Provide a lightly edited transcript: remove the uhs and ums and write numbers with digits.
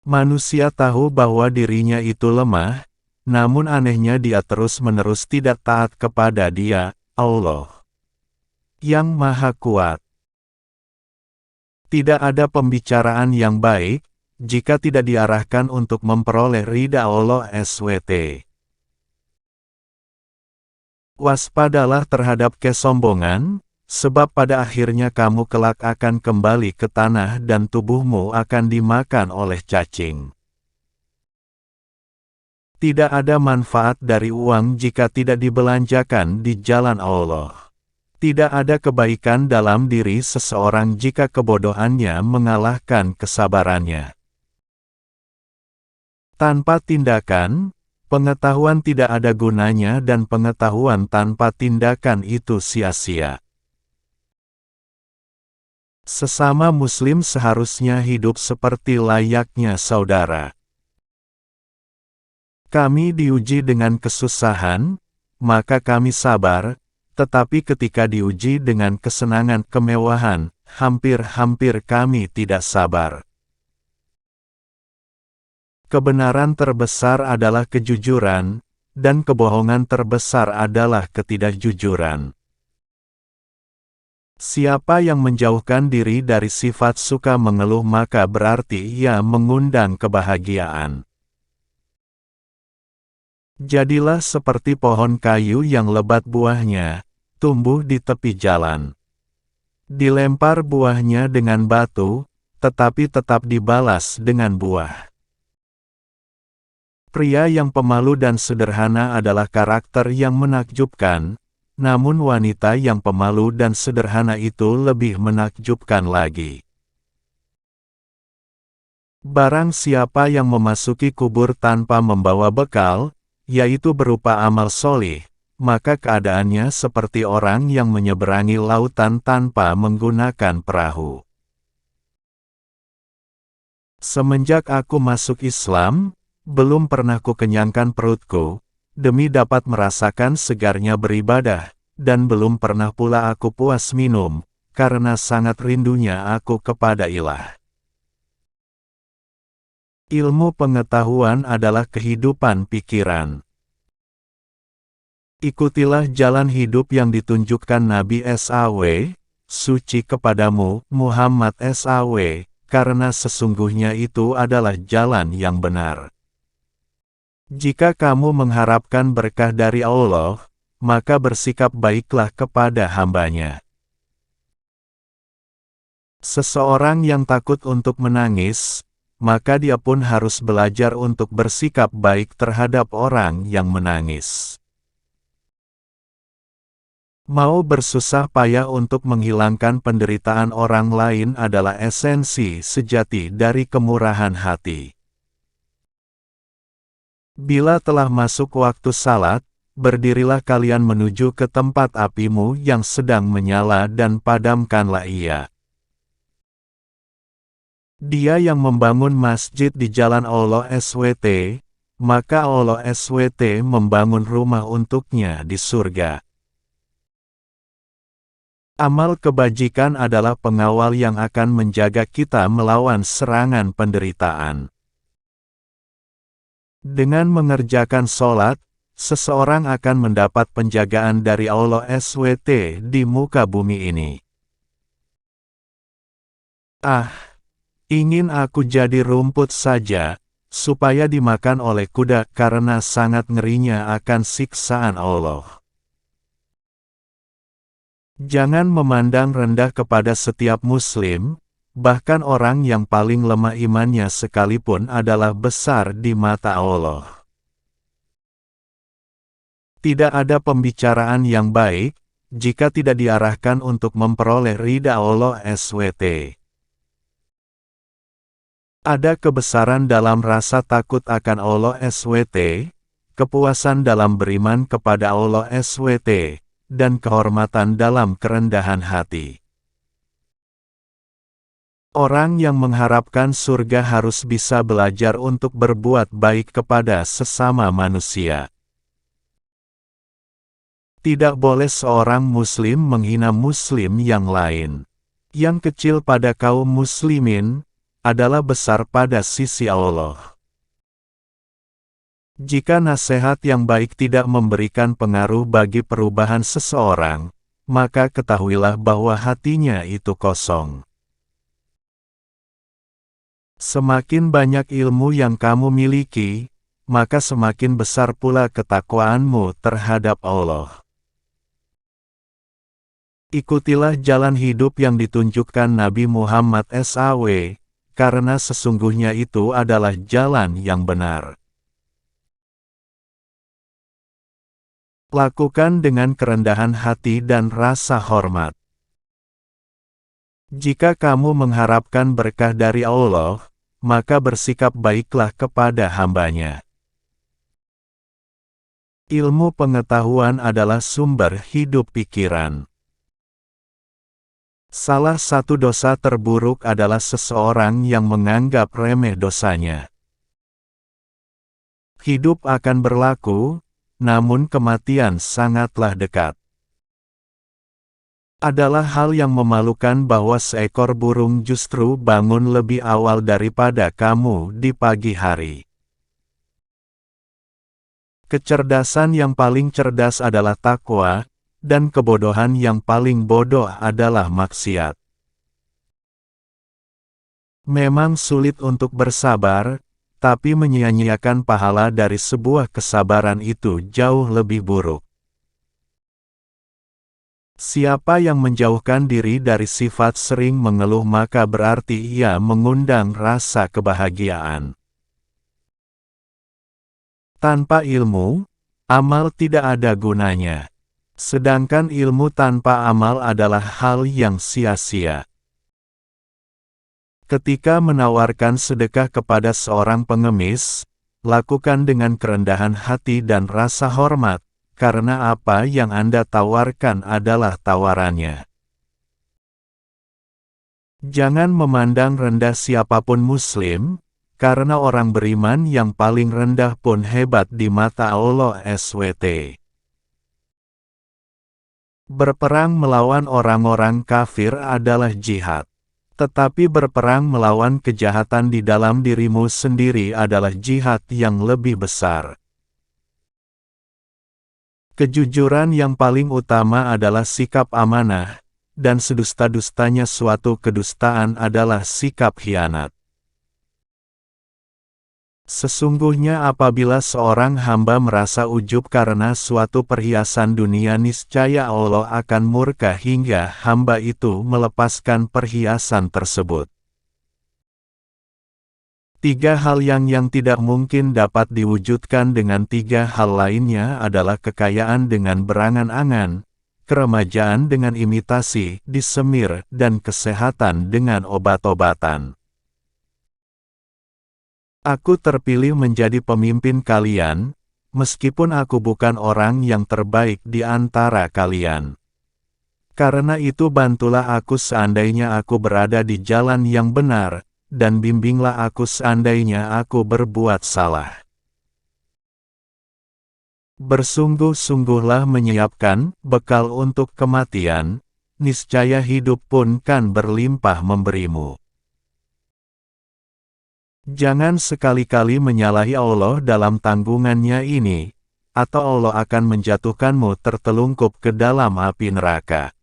Manusia tahu bahwa dirinya itu lemah, namun anehnya dia terus-menerus tidak taat kepada Dia, Allah, yang Maha Kuat. Tidak ada pembicaraan yang baik, jika tidak diarahkan untuk memperoleh ridha Allah SWT. Waspadalah terhadap kesombongan, sebab pada akhirnya kamu kelak akan kembali ke tanah dan tubuhmu akan dimakan oleh cacing. Tidak ada manfaat dari uang jika tidak dibelanjakan di jalan Allah. Tidak ada kebaikan dalam diri seseorang jika kebodohannya mengalahkan kesabarannya. Tanpa tindakan, pengetahuan tidak ada gunanya dan pengetahuan tanpa tindakan itu sia-sia. Sesama Muslim seharusnya hidup seperti layaknya saudara. Kami diuji dengan kesusahan, maka kami sabar, tetapi ketika diuji dengan kesenangan kemewahan, hampir-hampir kami tidak sabar. Kebenaran terbesar adalah kejujuran, dan kebohongan terbesar adalah ketidakjujuran. Siapa yang menjauhkan diri dari sifat suka mengeluh maka berarti ia mengundang kebahagiaan. Jadilah seperti pohon kayu yang lebat buahnya, tumbuh di tepi jalan. Dilempar buahnya dengan batu, tetapi tetap dibalas dengan buah. Pria yang pemalu dan sederhana adalah karakter yang menakjubkan, namun wanita yang pemalu dan sederhana itu lebih menakjubkan lagi. Barang siapa yang memasuki kubur tanpa membawa bekal, yaitu berupa amal soleh, maka keadaannya seperti orang yang menyeberangi lautan tanpa menggunakan perahu. Semenjak aku masuk Islam, belum pernah kukenyangkan perutku, demi dapat merasakan segarnya beribadah, dan belum pernah pula aku puas minum, karena sangat rindunya aku kepada Ilah. Ilmu pengetahuan adalah kehidupan pikiran. Ikutilah jalan hidup yang ditunjukkan Nabi SAW, suci kepadamu, Muhammad SAW, karena sesungguhnya itu adalah jalan yang benar. Jika kamu mengharapkan berkah dari Allah, maka bersikap baiklah kepada hamba-Nya. Seseorang yang takut untuk menangis, maka dia pun harus belajar untuk bersikap baik terhadap orang yang menangis. Mau bersusah payah untuk menghilangkan penderitaan orang lain adalah esensi sejati dari kemurahan hati. Bila telah masuk waktu salat, berdirilah kalian menuju ke tempat apimu yang sedang menyala dan padamkanlah ia. Dia yang membangun masjid di jalan Allah SWT, maka Allah SWT membangun rumah untuknya di surga. Amal kebajikan adalah pengawal yang akan menjaga kita melawan serangan penderitaan. Dengan mengerjakan sholat, seseorang akan mendapat penjagaan dari Allah SWT di muka bumi ini. Ingin aku jadi rumput saja, supaya dimakan oleh kuda karena sangat ngerinya akan siksaan Allah. Jangan memandang rendah kepada setiap muslim, bahkan orang yang paling lemah imannya sekalipun adalah besar di mata Allah. Tidak ada pembicaraan yang baik, jika tidak diarahkan untuk memperoleh ridha Allah SWT. Ada kebesaran dalam rasa takut akan Allah SWT, kepuasan dalam beriman kepada Allah SWT, dan kehormatan dalam kerendahan hati. Orang yang mengharapkan surga harus bisa belajar untuk berbuat baik kepada sesama manusia. Tidak boleh seorang muslim menghina muslim yang lain. Yang kecil pada kaum muslimin, adalah besar pada sisi Allah. Jika nasihat yang baik tidak memberikan pengaruh bagi perubahan seseorang, maka ketahuilah bahwa hatinya itu kosong. Semakin banyak ilmu yang kamu miliki, maka semakin besar pula ketakwaanmu terhadap Allah. Ikutilah jalan hidup yang ditunjukkan Nabi Muhammad SAW, karena sesungguhnya itu adalah jalan yang benar. Lakukan dengan kerendahan hati dan rasa hormat. Jika kamu mengharapkan berkah dari Allah, maka bersikap baiklah kepada hamba-Nya. Ilmu pengetahuan adalah sumber hidup pikiran. Salah satu dosa terburuk adalah seseorang yang menganggap remeh dosanya. Hidup akan berlaku, namun kematian sangatlah dekat. Adalah hal yang memalukan bahwa seekor burung justru bangun lebih awal daripada kamu di pagi hari. Kecerdasan yang paling cerdas adalah takwa, dan kebodohan yang paling bodoh adalah maksiat. Memang sulit untuk bersabar, tapi menyia-nyiakan pahala dari sebuah kesabaran itu jauh lebih buruk. Siapa yang menjauhkan diri dari sifat sering mengeluh maka berarti ia mengundang rasa kebahagiaan. Tanpa ilmu, amal tidak ada gunanya. Sedangkan ilmu tanpa amal adalah hal yang sia-sia. Ketika menawarkan sedekah kepada seorang pengemis, lakukan dengan kerendahan hati dan rasa hormat, karena apa yang Anda tawarkan adalah tawarannya. Jangan memandang rendah siapapun Muslim, karena orang beriman yang paling rendah pun hebat di mata Allah SWT. Berperang melawan orang-orang kafir adalah jihad. Tetapi berperang melawan kejahatan di dalam dirimu sendiri adalah jihad yang lebih besar. Kejujuran yang paling utama adalah sikap amanah, dan sedusta-dustanya suatu kedustaan adalah sikap khianat. Sesungguhnya apabila seorang hamba merasa ujub karena suatu perhiasan dunia niscaya Allah akan murka hingga hamba itu melepaskan perhiasan tersebut. Tiga hal yang tidak mungkin dapat diwujudkan dengan tiga hal lainnya adalah kekayaan dengan berangan-angan, keremajaan dengan imitasi, disemir, dan kesehatan dengan obat-obatan. Aku terpilih menjadi pemimpin kalian, meskipun aku bukan orang yang terbaik di antara kalian. Karena itu bantulah aku seandainya aku berada di jalan yang benar, dan bimbinglah aku seandainya aku berbuat salah. Bersungguh-sungguhlah menyiapkan bekal untuk kematian, niscaya hidup pun kan berlimpah memberimu. Jangan sekali-kali menyalahi Allah dalam tanggungannya ini, atau Allah akan menjatuhkanmu tertelungkup ke dalam api neraka.